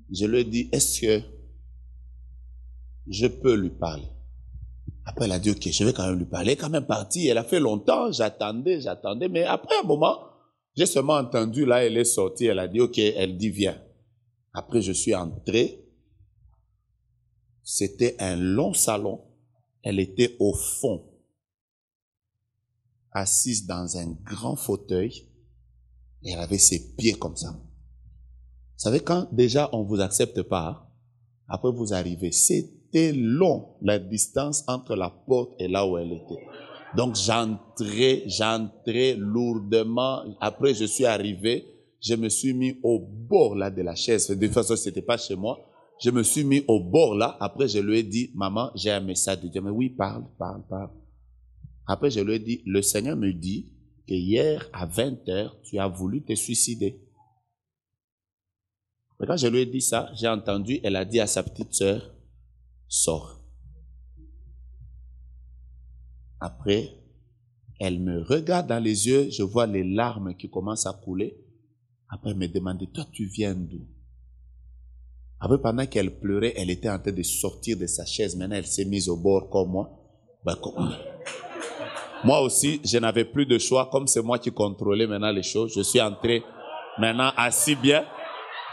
Je lui ai dit, est-ce que je peux lui parler? Après, elle a dit, ok, je vais quand même lui parler. Elle est quand même partie. Elle a fait longtemps, j'attendais. Mais après un moment, j'ai seulement entendu, là, elle est sortie. Elle a dit, ok, elle dit, viens. Après, je suis entré. C'était un long salon. Elle était au fond, assise dans un grand fauteuil. Et elle avait ses pieds comme ça. Vous savez, quand déjà on vous accepte pas, après vous arrivez, c'était long, la distance entre la porte et là où elle était. Donc j'entrais lourdement. Après je suis arrivé, je me suis mis au bord là de la chaise. De toute façon, c'était pas chez moi. Je me suis mis au bord là. Après je lui ai dit, maman, j'ai un message de Dieu. Mais oui, parle. Après je lui ai dit, le Seigneur me dit que hier, à 20h, tu as voulu te suicider. Et quand je lui ai dit ça, j'ai entendu, elle a dit à sa petite sœur, sors. Après, elle me regarde dans les yeux, je vois les larmes qui commencent à couler. Après, elle me demande, toi, tu viens d'où? Après, pendant qu'elle pleurait, elle était en train de sortir de sa chaise. Maintenant, elle s'est mise au bord comme moi. Moi aussi, je n'avais plus de choix. Comme c'est moi qui contrôlais maintenant les choses, je suis entré maintenant assis bien.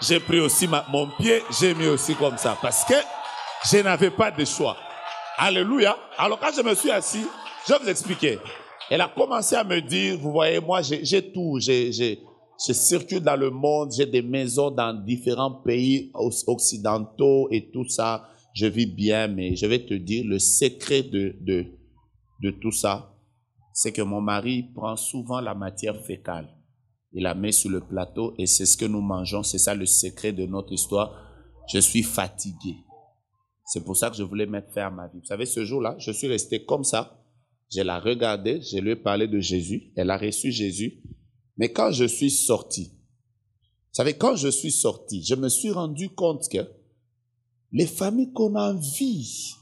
J'ai pris aussi mon pied, j'ai mis aussi comme ça. Parce que je n'avais pas de choix. Alléluia. Alors quand je me suis assis, je vais vous expliquer. Elle a commencé à me dire, vous voyez, moi j'ai tout. Je circule dans le monde, j'ai des maisons dans différents pays occidentaux et tout ça. Je vis bien, mais je vais te dire, le secret de tout ça, c'est que mon mari prend souvent la matière fécale. Il la met sur le plateau et c'est ce que nous mangeons. C'est ça le secret de notre histoire. Je suis fatigué. C'est pour ça que je voulais mettre fin à ma vie. Vous savez, ce jour-là, je suis resté comme ça. Je l'ai regardé, je lui ai parlé de Jésus. Elle a reçu Jésus. Mais quand je suis sorti, vous savez, quand je suis sorti, je me suis rendu compte que les familles qu'on a en vie,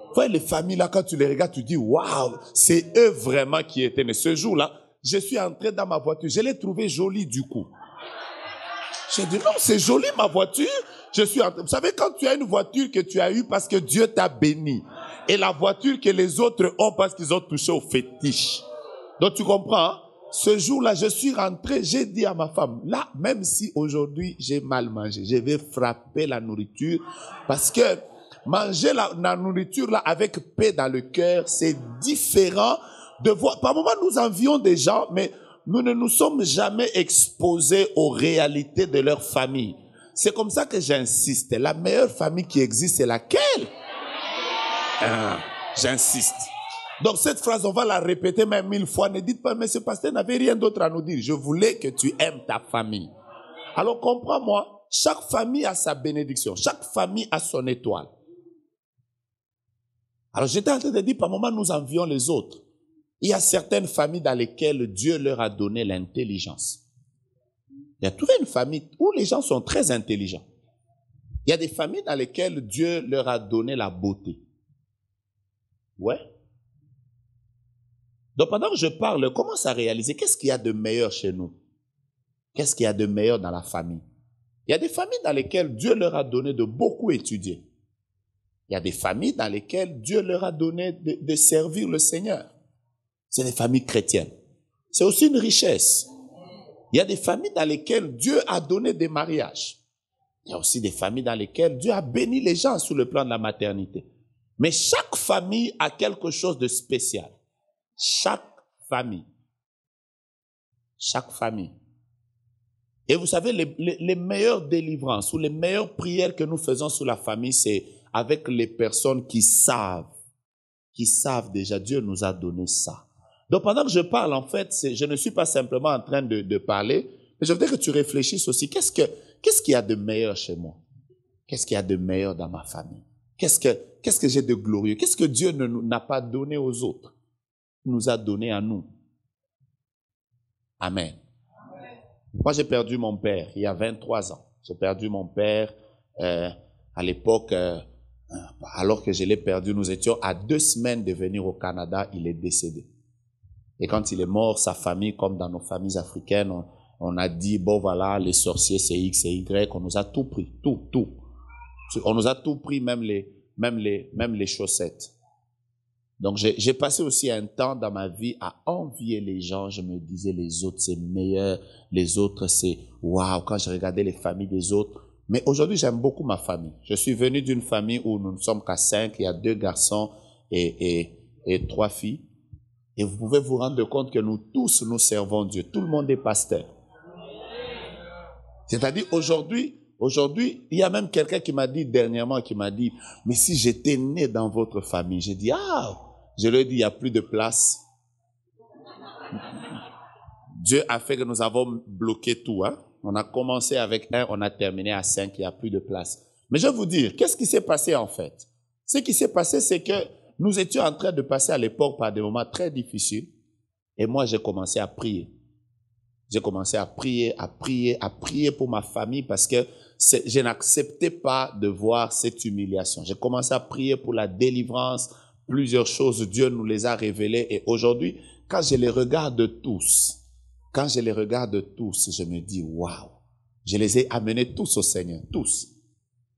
vous voyez les familles là, quand tu les regardes, tu dis, waouh, c'est eux vraiment qui étaient. Mais ce jour-là, je suis entré dans ma voiture. Je l'ai trouvée jolie du coup. J'ai dit, non, c'est joli ma voiture. Je suis entré. Vous savez, quand tu as une voiture que tu as eue parce que Dieu t'a béni, et la voiture que les autres ont parce qu'ils ont touché au fétiche. Donc tu comprends, hein? Ce jour-là, je suis rentré, j'ai dit à ma femme, là, même si aujourd'hui j'ai mal mangé, je vais frapper la nourriture parce que manger la nourriture là avec paix dans le cœur, c'est différent de voir. Par moments, nous envions des gens, mais nous ne nous sommes jamais exposés aux réalités de leur famille. C'est comme ça que j'insiste. La meilleure famille qui existe, c'est laquelle? J'insiste. Donc cette phrase, on va la répéter même 1000 fois. Ne dites pas, mais ce pasteur n'avait rien d'autre à nous dire. Je voulais que tu aimes ta famille. Alors comprends-moi, chaque famille a sa bénédiction. Chaque famille a son étoile. Alors j'étais en train de dire, par moment, nous envions les autres. Il y a certaines familles dans lesquelles Dieu leur a donné l'intelligence. Il y a trouvé une famille où les gens sont très intelligents. Il y a des familles dans lesquelles Dieu leur a donné la beauté. Ouais. Donc pendant que je parle, commence à réaliser qu'est-ce qu'il y a de meilleur chez nous. Qu'est-ce qu'il y a de meilleur dans la famille. Il y a des familles dans lesquelles Dieu leur a donné de beaucoup étudier. Il y a des familles dans lesquelles Dieu leur a donné de servir le Seigneur. C'est des familles chrétiennes. C'est aussi une richesse. Il y a des familles dans lesquelles Dieu a donné des mariages. Il y a aussi des familles dans lesquelles Dieu a béni les gens sur le plan de la maternité. Mais chaque famille a quelque chose de spécial. Chaque famille. Chaque famille. Et vous savez, les meilleures délivrances ou les meilleures prières que nous faisons sur la famille, c'est avec les personnes qui savent déjà, Dieu nous a donné ça. Donc pendant que je parle, en fait, je ne suis pas simplement en train de parler, mais je voudrais que tu réfléchisses aussi. Qu'est-ce qu'il y a de meilleur chez moi? Qu'est-ce qu'il y a de meilleur dans ma famille? Qu'est-ce que j'ai de glorieux? Qu'est-ce que Dieu n'a pas donné aux autres? Il nous a donné à nous. Amen. Moi, j'ai perdu mon père il y a 23 ans. J'ai perdu mon père à l'époque, alors que je l'ai perdu, nous étions à 2 semaines de venir au Canada, il est décédé. Et quand il est mort, sa famille, comme dans nos familles africaines, on a dit, bon voilà, les sorciers c'est X et Y, on nous a tout pris, tout. On nous a tout pris, même les chaussettes. Donc j'ai passé aussi un temps dans ma vie à envier les gens. Je me disais, les autres c'est meilleur, les autres c'est waouh, quand je regardais les familles des autres. Mais aujourd'hui, j'aime beaucoup ma famille. Je suis venu d'une famille où nous ne sommes qu'à 5, il y a 2 garçons et 3 filles. Et vous pouvez vous rendre compte que nous tous, nous servons Dieu. Tout le monde est pasteur. C'est-à-dire, aujourd'hui, il y a même quelqu'un qui m'a dit dernièrement, mais si j'étais né dans votre famille, j'ai dit, je lui ai dit, il n'y a plus de place. Dieu a fait que nous avons bloqué tout, hein. On a commencé avec 1, on a terminé à 5, il n'y a plus de place. Mais je vais vous dire, qu'est-ce qui s'est passé en fait? Ce qui s'est passé, c'est que nous étions en train de passer à l'époque par des moments très difficiles. Et moi, j'ai commencé à prier. J'ai commencé à prier pour ma famille parce que je n'acceptais pas de voir cette humiliation. J'ai commencé à prier pour la délivrance. Plusieurs choses, Dieu nous les a révélées. Et aujourd'hui, quand je les regarde tous, je me dis, waouh, je les ai amenés tous au Seigneur, tous.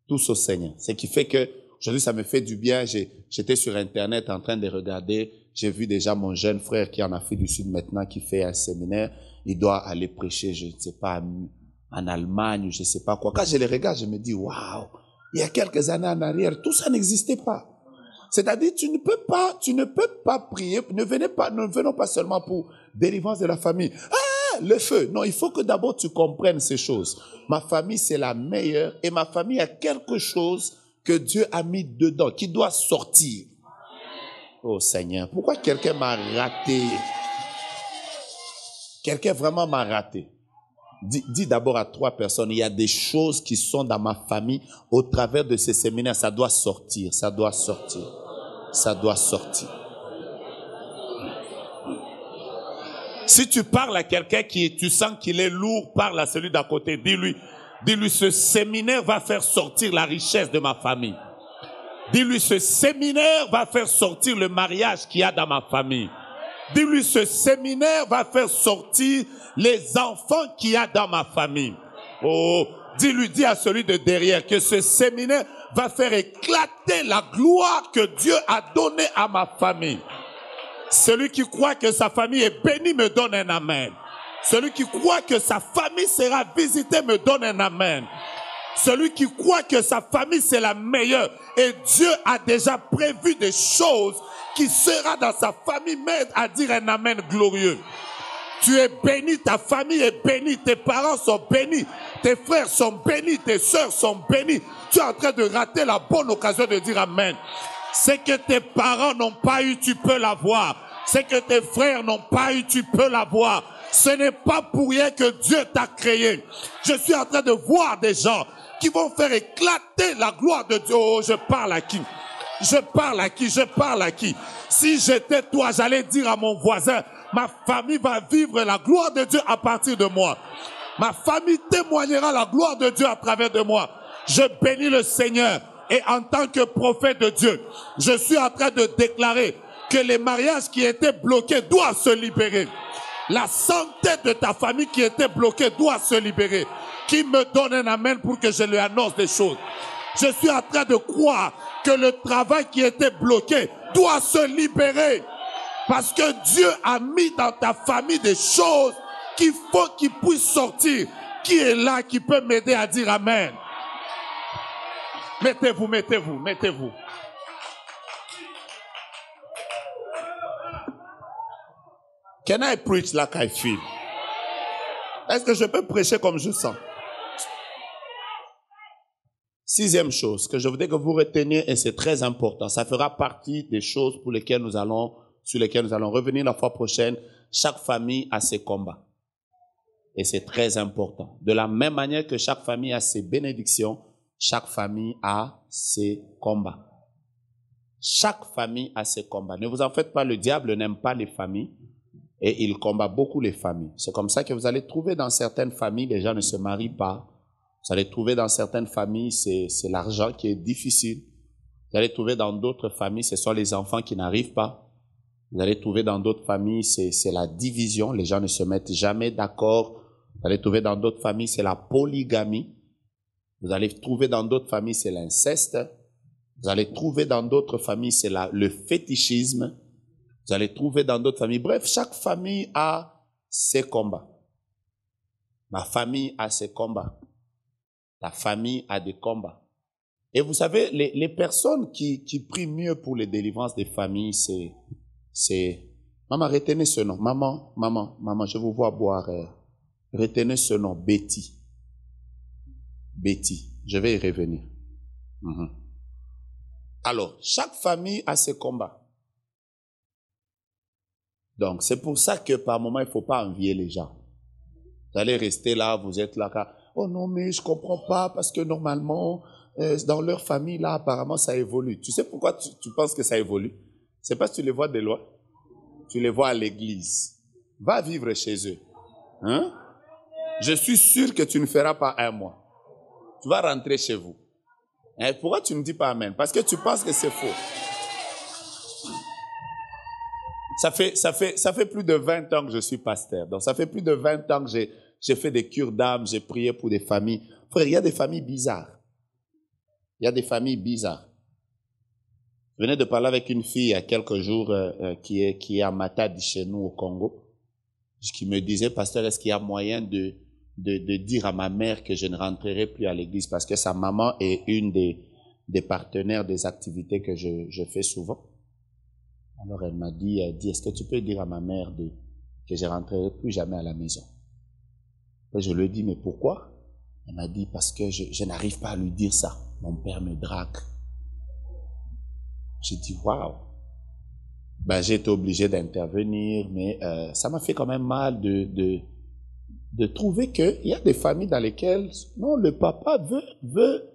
Tous au Seigneur. Ce qui fait que, aujourd'hui, ça me fait du bien. J'étais sur Internet en train de regarder. J'ai vu déjà mon jeune frère qui est en Afrique du Sud maintenant, qui fait un séminaire. Il doit aller prêcher, je ne sais pas, en Allemagne ou je ne sais pas quoi. Quand je les regarde, je me dis, waouh, il y a quelques années en arrière, tout ça n'existait pas. C'est-à-dire, tu ne peux pas prier, ne venons pas seulement pour délivrance de la famille. Ah, le feu. Non, il faut que d'abord tu comprennes ces choses. Ma famille, c'est la meilleure et ma famille a quelque chose que Dieu a mis dedans, qui doit sortir. Oh Seigneur, pourquoi quelqu'un m'a raté? Quelqu'un vraiment m'a raté. Dis d'abord à 3 personnes, il y a des choses qui sont dans ma famille au travers de ces séminaires. Ça doit sortir, ça doit sortir, ça doit sortir. Si tu parles à quelqu'un tu sens qu'il est lourd, parle à celui d'à côté. Dis-lui, ce séminaire va faire sortir la richesse de ma famille. Dis-lui, ce séminaire va faire sortir le mariage qu'il y a dans ma famille. Dis-lui, ce séminaire va faire sortir les enfants qu'il y a dans ma famille. Oh, dis à celui de derrière que ce séminaire va faire éclater la gloire que Dieu a donnée à ma famille. Celui qui croit que sa famille est bénie me donne un amen. Celui qui croit que sa famille sera visitée me donne un amen. Celui qui croit que sa famille c'est la meilleure et Dieu a déjà prévu des choses qui sera dans sa famille, m'aide à dire un amen glorieux. Tu es béni, ta famille est bénie, tes parents sont bénis, tes frères sont bénis, tes sœurs sont bénis. Tu es en train de rater la bonne occasion de dire amen. C'est que tes parents n'ont pas eu, tu peux l'avoir. C'est que tes frères n'ont pas eu, tu peux l'avoir. Ce n'est pas pour rien que Dieu t'a créé. Je suis en train de voir des gens qui vont faire éclater la gloire de Dieu. Oh, je parle à qui? Je parle à qui? Je parle à qui? Si j'étais toi, j'allais dire à mon voisin, ma famille va vivre la gloire de Dieu à partir de moi. Ma famille témoignera la gloire de Dieu à travers de moi. Je bénis le Seigneur. Et en tant que prophète de Dieu, je suis en train de déclarer que les mariages qui étaient bloqués doivent se libérer. La santé de ta famille qui était bloquée doit se libérer. Qui me donne un amen pour que je lui annonce des choses? Je suis en train de croire que le travail qui était bloqué doit se libérer. Parce que Dieu a mis dans ta famille des choses qu'il faut qu'il puisse sortir. Qui est là qui peut m'aider à dire amen? Mettez-vous, mettez-vous, mettez-vous. Can I preach like I feel? Est-ce que je peux prêcher comme je sens? 6e chose que je voudrais que vous reteniez, et c'est très important, ça fera partie des choses sur lesquelles nous allons revenir la fois prochaine. Chaque famille a ses combats. Et c'est très important. De la même manière que chaque famille a ses bénédictions, chaque famille a ses combats. Chaque famille a ses combats. Ne vous en faites pas, le diable n'aime pas les familles et il combat beaucoup les familles. C'est comme ça que vous allez trouver dans certaines familles, les gens ne se marient pas. Vous allez trouver dans certaines familles, c'est l'argent qui est difficile. Vous allez trouver dans d'autres familles, ce sont les enfants qui n'arrivent pas. Vous allez trouver dans d'autres familles, c'est la division. Les gens ne se mettent jamais d'accord. Vous allez trouver dans d'autres familles, c'est la polygamie. Vous allez trouver dans d'autres familles, c'est l'inceste. Vous allez trouver dans d'autres familles, c'est le fétichisme. Vous allez trouver dans d'autres familles. Bref, chaque famille a ses combats. Ma famille a ses combats. La famille a des combats. Et vous savez, les personnes qui prient mieux pour les délivrances des familles, c'est... Maman, retenez ce nom. Maman, je vous vois boire. Retenez ce nom, Betty. Betty. Je vais y revenir. Alors, chaque famille a ses combats. Donc, c'est pour ça que par moment, il ne faut pas envier les gens. Vous allez rester là, vous êtes là, oh non, mais je ne comprends pas, parce que normalement, dans leur famille, là, apparemment, ça évolue. Tu sais pourquoi tu penses que ça évolue? C'est parce que tu les vois de loin. Tu les vois à l'église. Va vivre chez eux. Hein? Je suis sûr que tu ne feras pas 1 mois. Tu vas rentrer chez vous. Et pourquoi tu ne me dis pas amen? Parce que tu penses que c'est faux. Ça fait plus de 20 ans que je suis pasteur. Donc, ça fait plus de 20 ans que j'ai fait des cures d'âme, j'ai prié pour des familles. Frère, il y a des familles bizarres. Il y a des familles bizarres. Je venais de parler avec une fille il y a quelques jours qui est à Matadi chez nous au Congo, qui me disait, pasteur, est-ce qu'il y a moyen de dire à ma mère que je ne rentrerai plus à l'église parce que sa maman est une des partenaires des activités que je fais souvent. Alors elle m'a dit, est-ce que tu peux dire à ma mère que je ne rentrerai plus jamais à la maison? Et je lui ai dit, mais pourquoi? Elle m'a dit, parce que je n'arrive pas à lui dire ça. Mon père me drague. J'ai dit, waouh. Ben, j'ai été obligé d'intervenir, mais ça m'a fait quand même mal de trouver qu'il y a des familles dans lesquelles, non, le papa veut.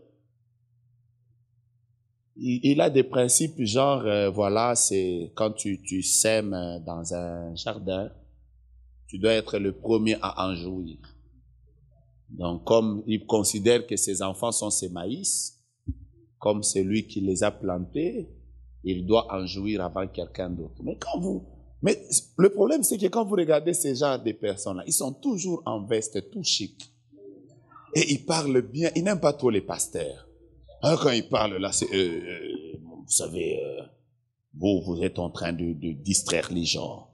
Il a des principes genre, voilà, c'est quand tu sèmes dans un jardin, tu dois être le premier à en jouir. Donc, comme il considère que ses enfants sont ses maïs, comme c'est lui qui les a plantés, il doit en jouir avant quelqu'un d'autre. Mais le problème, c'est que quand vous regardez ces genres de personnes-là, ils sont toujours en veste, tout chic. Et ils parlent bien, ils n'aiment pas trop les pasteurs. Alors, quand ils parlent là, c'est, vous savez, vous êtes en train de distraire les gens.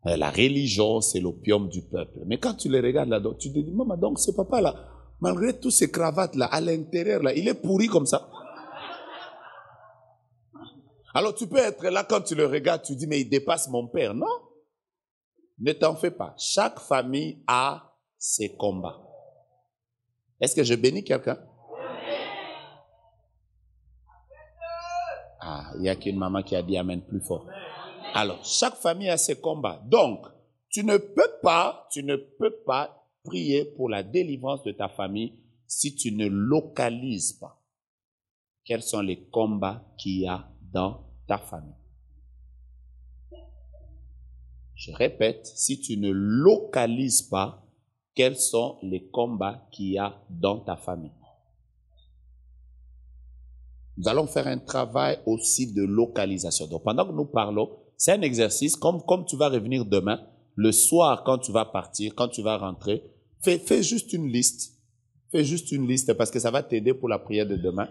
La religion, c'est l'opium du peuple. Mais quand tu les regardes là, tu te dis, maman, donc ce papa-là, malgré tous ces cravates-là, à l'intérieur, là, il est pourri comme ça. Alors tu peux être là, quand tu le regardes, tu dis, mais il dépasse mon père. Non, ne t'en fais pas. Chaque famille a ses combats. Est-ce que je bénis quelqu'un? Ah, il n'y a qu'une maman qui a dit amen plus fort. Alors, chaque famille a ses combats. Donc, tu ne peux pas prier pour la délivrance de ta famille si tu ne localises pas quels sont les combats qu'il y a dans ta famille. Je répète, si tu ne localises pas quels sont les combats qu'il y a dans ta famille. Nous allons faire un travail aussi de localisation. Donc, pendant que nous parlons, c'est un exercice, comme tu vas revenir demain, le soir, quand tu vas partir, quand tu vas rentrer, fais juste une liste. Fais juste une liste parce que ça va t'aider pour la prière de demain.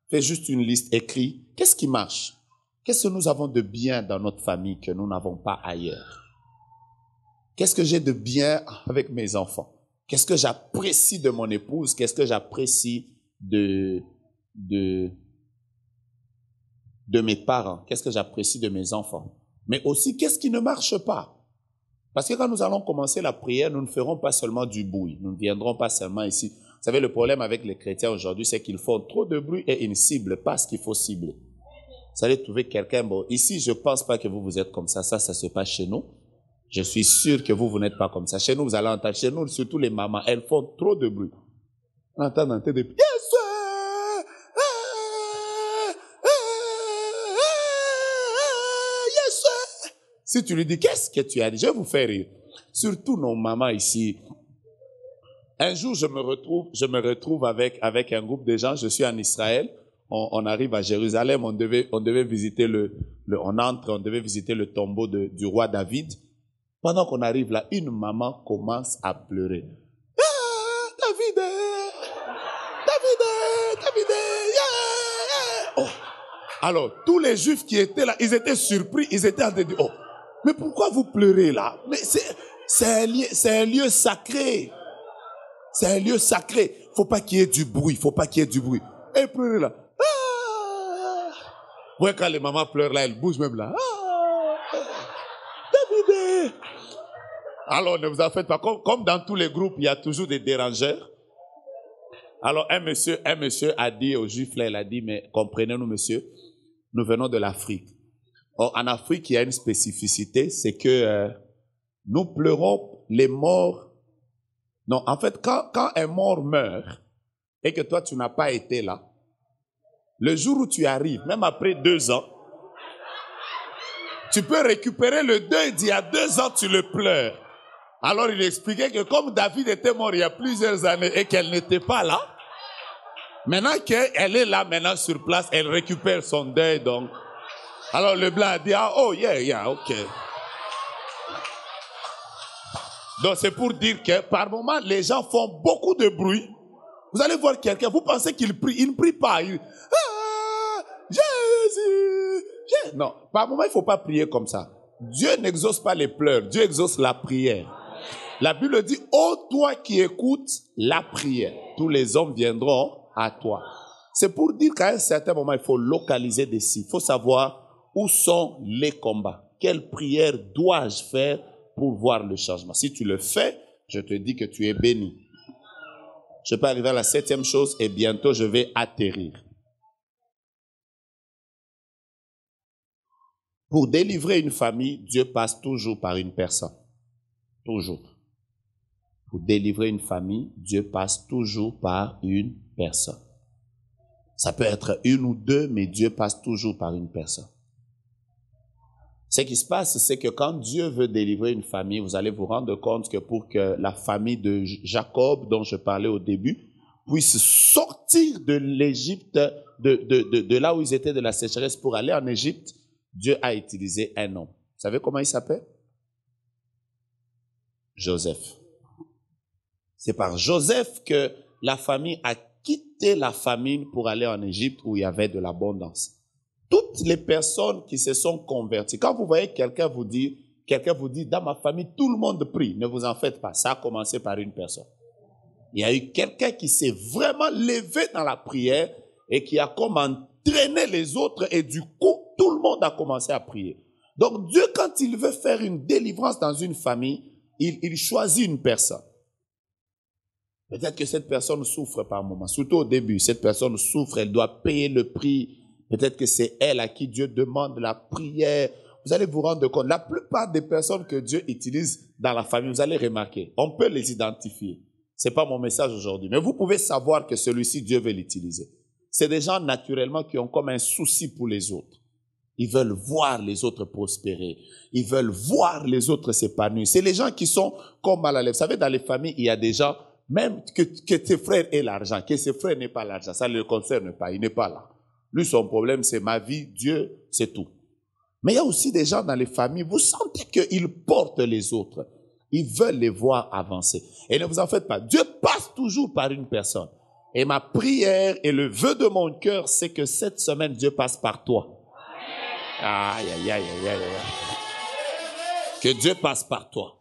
Fais juste une liste, écris. Qu'est-ce qui marche? Qu'est-ce que nous avons de bien dans notre famille que nous n'avons pas ailleurs? Qu'est-ce que j'ai de bien avec mes enfants? Qu'est-ce que j'apprécie de mon épouse? Qu'est-ce que j'apprécie de mes parents? Qu'est-ce que j'apprécie de mes enfants? Mais aussi, qu'est-ce qui ne marche pas? Parce que quand nous allons commencer la prière, nous ne ferons pas seulement du bruit. Nous ne viendrons pas seulement ici. Vous savez, le problème avec les chrétiens aujourd'hui, c'est qu'ils font trop de bruit et ils ne ciblent pas ce qu'il faut cibler. Vous allez trouver quelqu'un, bon, ici, je ne pense pas que vous êtes comme ça. Ça se passe chez nous. Je suis sûr que vous n'êtes pas comme ça. Chez nous, vous allez entendre, chez nous, surtout les mamans, elles font trop de bruit. On entend des yes, si tu lui dis, qu'est-ce que tu as dit? Je vais vous faire rire. Surtout nos mamans ici. Un jour, je me retrouve avec un groupe de gens. Je suis en Israël. On arrive à Jérusalem. On devait visiter on devait visiter le tombeau du roi David. Pendant qu'on arrive là, une maman commence à pleurer. Ah, David, yeah. Oh. Alors, tous les Juifs qui étaient là, ils étaient surpris. Ils étaient en train de dire, oh, mais pourquoi vous pleurez là? Mais c'est un lieu sacré. C'est un lieu sacré. Faut pas qu'il y ait du bruit. Et pleurez là. Ah! Ouais, quand les mamans pleurent là, elles bougent même là. Ah! David! Alors, ne vous en faites pas. Comme dans tous les groupes, il y a toujours des dérangeurs. Alors, un monsieur a dit aux Juifs là, il a dit, mais comprenez-nous, monsieur, nous venons de l'Afrique. Or, en Afrique, il y a une spécificité, c'est que nous pleurons les morts. Non, en fait, quand un mort meurt et que toi, tu n'as pas été là, le jour où tu arrives, même après 2 ans, tu peux récupérer le deuil d'il y a 2 ans, tu le pleures. Alors, il expliquait que comme David était mort il y a plusieurs années et qu'elle n'était pas là, maintenant qu'elle est là, maintenant sur place, elle récupère son deuil, donc. Alors, le blanc a dit, ah, oh, yeah, ok. Donc, c'est pour dire que par moment, les gens font beaucoup de bruit. Vous allez voir quelqu'un, vous pensez qu'il prie, il ne prie pas. Jésus, Jésus. Non, par moment, il ne faut pas prier comme ça. Dieu n'exauce pas les pleurs, Dieu exauce la prière. La Bible dit, ô toi qui écoutes la prière, tous les hommes viendront à toi. C'est pour dire qu'à un certain moment, il faut localiser des sites. Il faut savoir où sont les combats. Quelle prière dois-je faire pour voir le changement? Si tu le fais, je te dis que tu es béni. Je peux arriver à la 7e chose et bientôt je vais atterrir. Pour délivrer une famille, Dieu passe toujours par une personne. Toujours. Pour délivrer une famille, Dieu passe toujours par une personne. Ça peut être une ou deux, mais Dieu passe toujours par une personne. Ce qui se passe, c'est que quand Dieu veut délivrer une famille, vous allez vous rendre compte que pour que la famille de Jacob, dont je parlais au début, puisse sortir de l'Égypte, de là où ils étaient de la sécheresse pour aller en Égypte, Dieu a utilisé un homme. Vous savez comment il s'appelle? Joseph. C'est par Joseph que la famille a quitté la famine pour aller en Égypte où il y avait de l'abondance. Toutes les personnes qui se sont converties, quand vous voyez quelqu'un vous dit, dans ma famille, tout le monde prie, ne vous en faites pas. Ça a commencé par une personne. Il y a eu quelqu'un qui s'est vraiment levé dans la prière et qui a comme entraîné les autres et du coup, tout le monde a commencé à prier. Donc Dieu, quand il veut faire une délivrance dans une famille, il choisit une personne. Peut-être que cette personne souffre par moment, surtout au début. Cette personne souffre, elle doit payer le prix. Peut-être que c'est elle à qui Dieu demande la prière. Vous allez vous rendre compte, la plupart des personnes que Dieu utilise dans la famille, vous allez remarquer, on peut les identifier. Ce n'est pas mon message aujourd'hui, mais vous pouvez savoir que celui-ci, Dieu veut l'utiliser. C'est des gens naturellement qui ont comme un souci pour les autres. Ils veulent voir les autres prospérer. Ils veulent voir les autres s'épanouir. C'est les gens qui sont comme mal à l'aise. Vous savez, dans les familles, il y a des gens, même que tes frères aient l'argent, que ses frères n'aient pas l'argent, ça ne le concerne pas, il n'est pas là. Lui, son problème, c'est ma vie, Dieu, c'est tout. Mais il y a aussi des gens dans les familles, vous sentez qu'ils portent les autres. Ils veulent les voir avancer. Et ne vous en faites pas, Dieu passe toujours par une personne. Et ma prière et le vœu de mon cœur, c'est que cette semaine, Dieu passe par toi. Aïe, aïe, aïe, aïe, aïe. Que Dieu passe par toi.